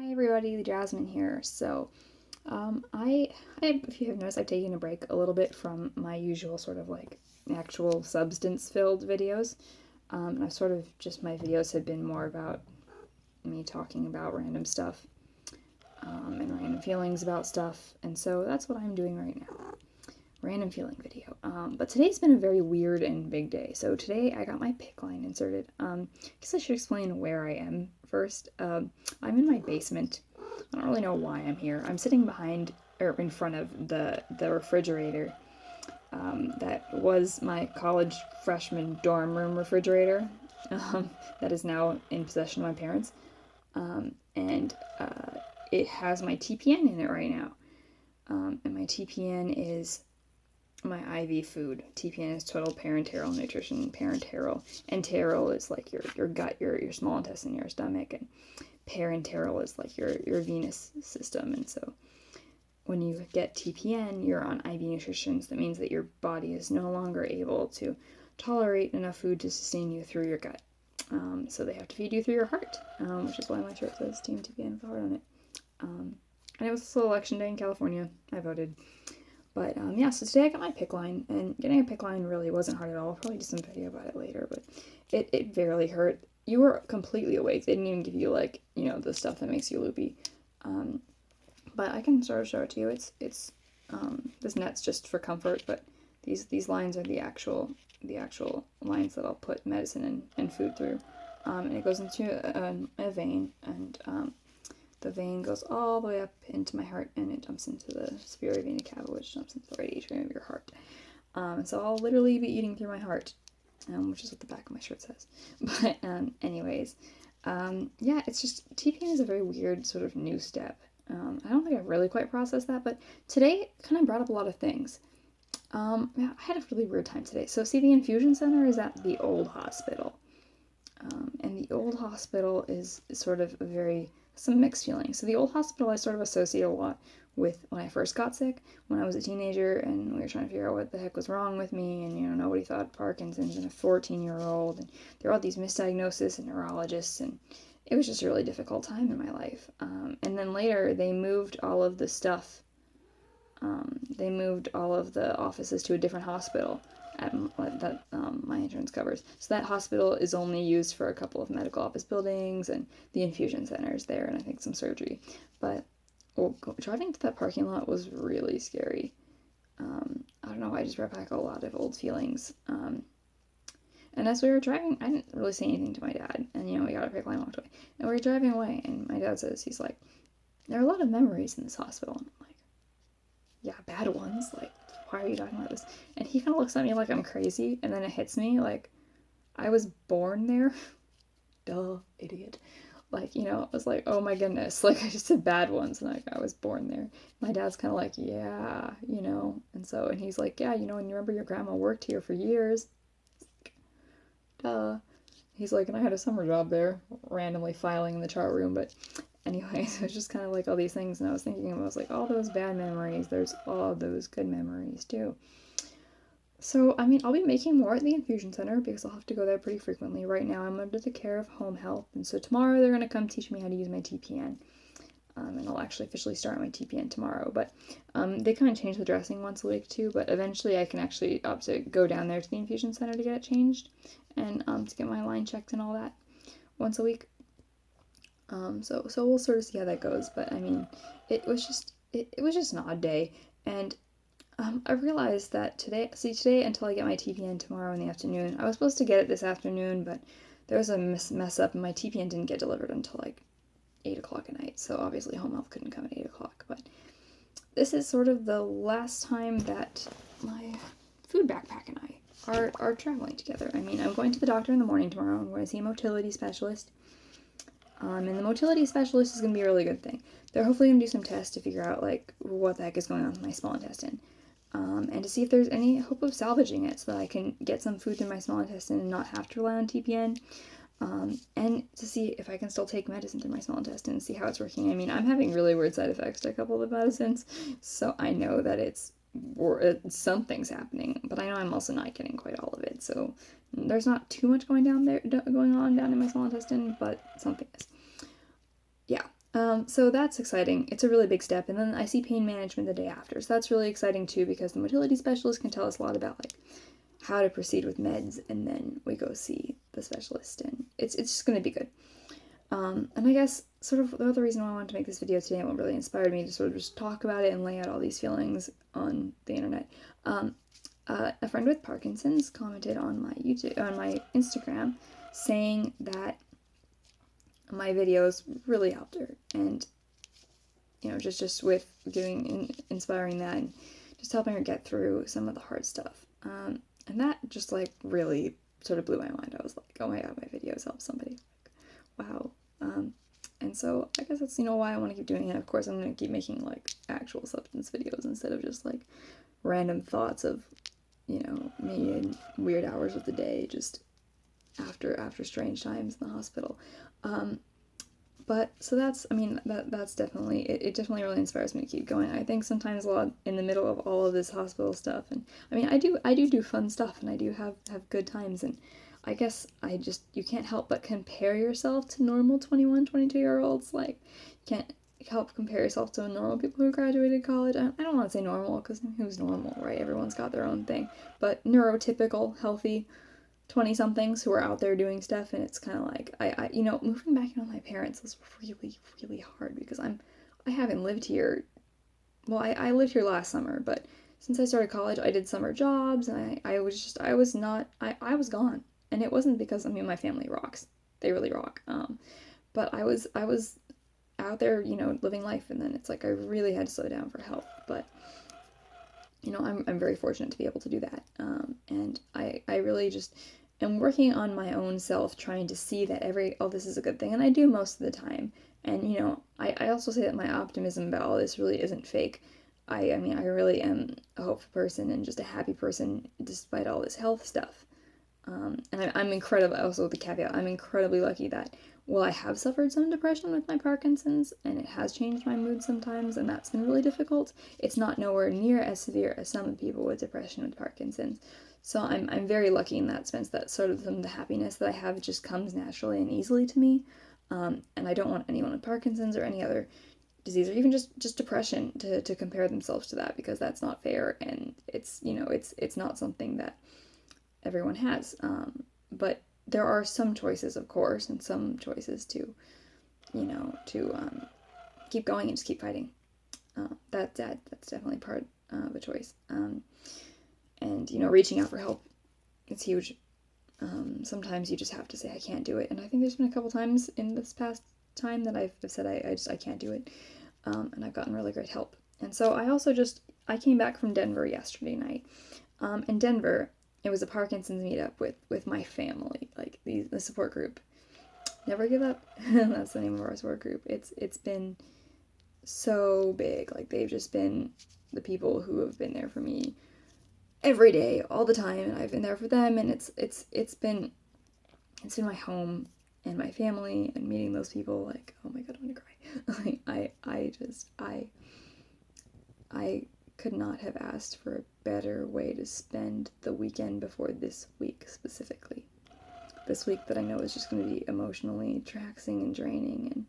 Hi everybody, Jasmine here. If you have noticed, I've taken a break a little bit from my usual sort of like actual substance-filled videos. And I've sort of just my videos have been more about me talking about random stuff and random feelings about stuff. And so that's what I'm doing right now. Random feeling video. But today's been a very weird and big day. So today I got my PICC line inserted. I guess I should explain where I am first. I'm in my basement. I don't really know why I'm here. I'm sitting behind or in front of the refrigerator that was my college freshman dorm room refrigerator that is now in possession of my parents. And it has my TPN in it right now. And my TPN is my IV food. TPN is total parenteral nutrition. Parenteral. Enteral is like your gut, your small intestine, your stomach, and parenteral is like your venous system. And so when you get TPN, you're on IV nutrition. So that means that your body is no longer able to tolerate enough food to sustain you through your gut. So they have to feed you through your heart, which is why my shirt says Team TPN with a heart on it. And it was also election day in California. I voted. But yeah, so today I got my PICC line, and getting a PICC line really wasn't hard at all. I'll probably do some video about it later, but it barely hurt. You were completely awake. They didn't even give you like, the stuff that makes you loopy. But I can sort of show it to you. It's this net's just for comfort, but these lines are the actual lines that I'll put medicine and food through. And it goes into a vein, and the vein goes all the way up into my heart, and it jumps into the superior vena cava, which jumps into the right atrium of your heart. So I'll literally be eating through my heart, which is what the back of my shirt says. But anyways, yeah, it's just TPN is a very weird sort of new step. I don't think I've really quite processed that, but today kind of brought up a lot of things. Yeah, I had a really weird time today. So see, the infusion center is at the old hospital. And the old hospital is sort of some mixed feelings. So the old hospital I sort of associate a lot with when I first got sick, when I was a teenager, and we were trying to figure out what the heck was wrong with me, and nobody thought Parkinson's and a 14-year-old, and there were all these misdiagnoses and neurologists, and it was just a really difficult time in my life. And then later they moved all of the stuff. They moved all of the offices to a different hospital that my insurance covers. So that hospital is only used for a couple of medical office buildings and the infusion centers there, and I think some surgery. But driving to that parking lot was really scary. I don't know, I just brought back a lot of old feelings. And as we were driving, I didn't really say anything to my dad, and we got our PICC line, walked away, and we were driving away, and my dad says, he's like, there are a lot of memories in this hospital. And I'm like, yeah, bad ones, like, why are you talking about this? And he kind of looks at me like I'm crazy, and then it hits me like, I was born there. Duh, idiot. Like, I was like, oh my goodness, like, I just said bad ones, and like, I was born there. My dad's kind of like, yeah, and he's like, yeah, and you remember your grandma worked here for years. Like, duh. He's like, and I had a summer job there, randomly filing in the chart room, but anyways, it was just kind of like all these things, and I was thinking, I was like, all those bad memories, there's all those good memories too. So, I mean, I'll be making more at the infusion center because I'll have to go there pretty frequently. Right now, I'm under the care of home health, and so tomorrow they're going to come teach me how to use my TPN. And I'll actually officially start my TPN tomorrow. But they kind of change the dressing once a week too, but eventually I can actually opt to go down there to the infusion center to get it changed and to get my line checked and all that once a week. So we'll sort of see how that goes. But I mean, it was just an odd day, and I realized that today until I get my TPN tomorrow in the afternoon, I was supposed to get it this afternoon, but there was a mess up, and my TPN didn't get delivered until like 8 o'clock at night, so obviously home health couldn't come at 8 o'clock, but this is sort of the last time that my food backpack and I are traveling together. I mean, I'm going to the doctor in the morning tomorrow. I'm going to see a motility specialist. And the motility specialist is going to be a really good thing. They're hopefully going to do some tests to figure out, like, what the heck is going on with my small intestine. And to see if there's any hope of salvaging it so that I can get some food through my small intestine and not have to rely on TPN. And to see if I can still take medicine through my small intestine and see how it's working. I mean, I'm having really weird side effects to a couple of the medicines, so I know that something's happening, but I know I'm also not getting quite all of it, so there's not too much going on down in my small intestine, but something is. Yeah. So that's exciting. It's a really big step. And then I see pain management the day after. So that's really exciting too, because the motility specialist can tell us a lot about like how to proceed with meds, and then we go see the specialist, and it's just going to be good. And I guess sort of the other reason why I wanted to make this video today, and what really inspired me to sort of just talk about it and lay out all these feelings on the internet. A friend with Parkinson's commented on my Instagram, saying that my videos really helped her, and just with inspiring that, and just helping her get through some of the hard stuff. And that just like really sort of blew my mind. I was like, oh my god, my videos help somebody. Like, wow. And so I guess that's why I want to keep doing it. Of course, I'm going to keep making like actual substance videos instead of just like random thoughts of me in weird hours of the day, just after strange times in the hospital. But so that's definitely, it definitely really inspires me to keep going. I think sometimes a lot in the middle of all of this hospital stuff, and I do fun stuff, and I do have good times, and I guess you can't help but compare yourself to normal 21, 22-year-olds. Like, you can't help compare yourself to normal people who graduated college. I don't want to say normal, because who's normal, right? Everyone's got their own thing. But neurotypical, healthy 20-somethings who are out there doing stuff, and it's kind of like, moving back in with my parents was really, really hard, because I haven't lived here. Well, I lived here last summer, but since I started college, I did summer jobs, and I was gone. And it wasn't because, my family rocks. They really rock. But I was out there, living life, and then it's like I really had to slow down for health. But I'm very fortunate to be able to do that. And I really just am working on my own self, trying to see that this is a good thing. And I do most of the time. And, I also say that my optimism about all this really isn't fake. I really am a hopeful person and just a happy person despite all this health stuff. And I'm incredible, also with the caveat, I'm incredibly lucky that, well, I have suffered some depression with my Parkinson's, and it has changed my mood sometimes, and that's been really difficult. It's not nowhere near as severe as some people with depression with Parkinson's. So I'm very lucky in that sense, that sort of the happiness that I have just comes naturally and easily to me. And I don't want anyone with Parkinson's or any other disease, or even just depression, to compare themselves to that, because that's not fair, and it's not something that everyone has. But there are some choices, of course, and some choices to keep going and just keep fighting. That's definitely part of a choice. And reaching out for help, it's huge. Sometimes you just have to say, I can't do it. And I think there's been a couple times in this past time that I've said I can't do it. And I've gotten really great help. And so I came back from Denver yesterday night. In Denver, it was a Parkinson's meetup with my family, like the support group. Never Give Up. That's the name of our support group. It's been so big. Like, they've just been the people who have been there for me every day, all the time, and I've been there for them. And it's been my home and my family, and meeting those people. Like, oh my god, I'm gonna cry. I could not have asked for a better way to spend the weekend before this week specifically. This week that I know is just going to be emotionally taxing and draining, and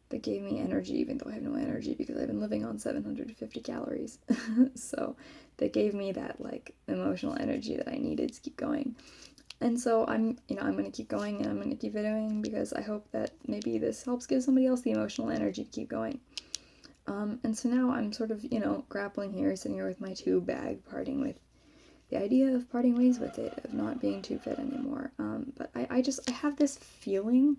that gave me energy, even though I have no energy because I've been living on 750 calories. So that gave me that like emotional energy that I needed to keep going. And so I'm going to keep going, and I'm going to keep videoing, because I hope that maybe this helps give somebody else the emotional energy to keep going. And so now I'm sort of, grappling here, sitting here with my tube bag, parting with the idea of parting ways with it, of not being tube fed anymore. But I have this feeling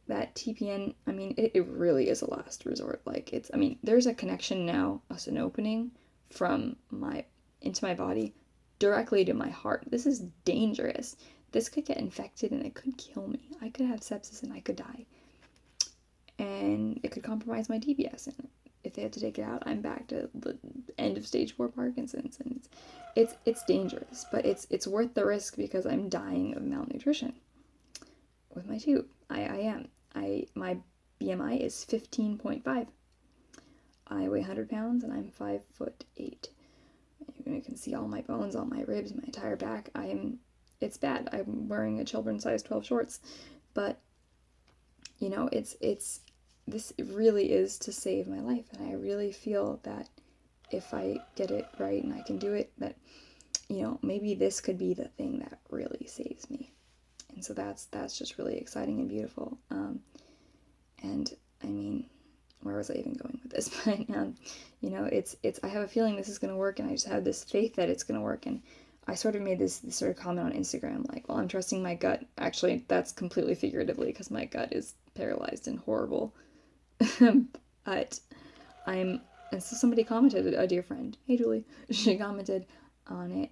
that TPN, it really is a last resort. Like, there's a connection now, an opening into my body directly to my heart. This is dangerous. This could get infected and it could kill me. I could have sepsis and I could die. And it could compromise my DBS, and if they had to take it out, I'm back to the end of stage 4 Parkinson's, and it's dangerous, but it's worth the risk, because I'm dying of malnutrition with my tube. I am. My BMI is 15.5. I weigh 100 pounds, and I'm 5'8". You can see all my bones, all my ribs, my entire back. It's bad. I'm wearing a children's size 12 shorts, but this really is to save my life, and I really feel that if I get it right and I can do it, that, you know, maybe this could be the thing that really saves me. And so that's just really exciting and beautiful. And I mean, where was I even going with this? But you know, it's I have a feeling this is going to work, and I just have this faith that it's going to work. And I sort of made this sort of comment on Instagram, like, well, I'm trusting my gut. Actually, that's completely figuratively, because my gut is paralyzed and horrible. But I'm, and so somebody commented, a dear friend, hey Julie, she commented on it,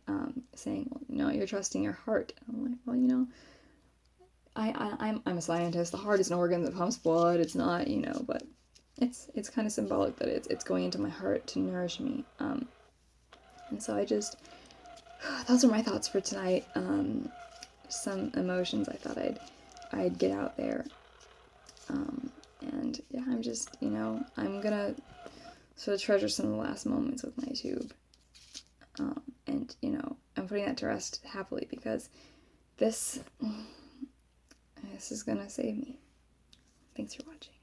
saying, well, no, you're trusting your heart. And I'm like, well, you know, I'm a scientist. The heart is an organ that pumps blood. It's not, you know, but it's kind of symbolic that it's going into my heart to nourish me. And so I just, those are my thoughts for tonight. Some emotions I thought I'd get out there. And yeah, I'm just, you know, I'm gonna sort of treasure some of the last moments with my tube. And, you know, I'm putting that to rest happily, because this is gonna save me. Thanks for watching.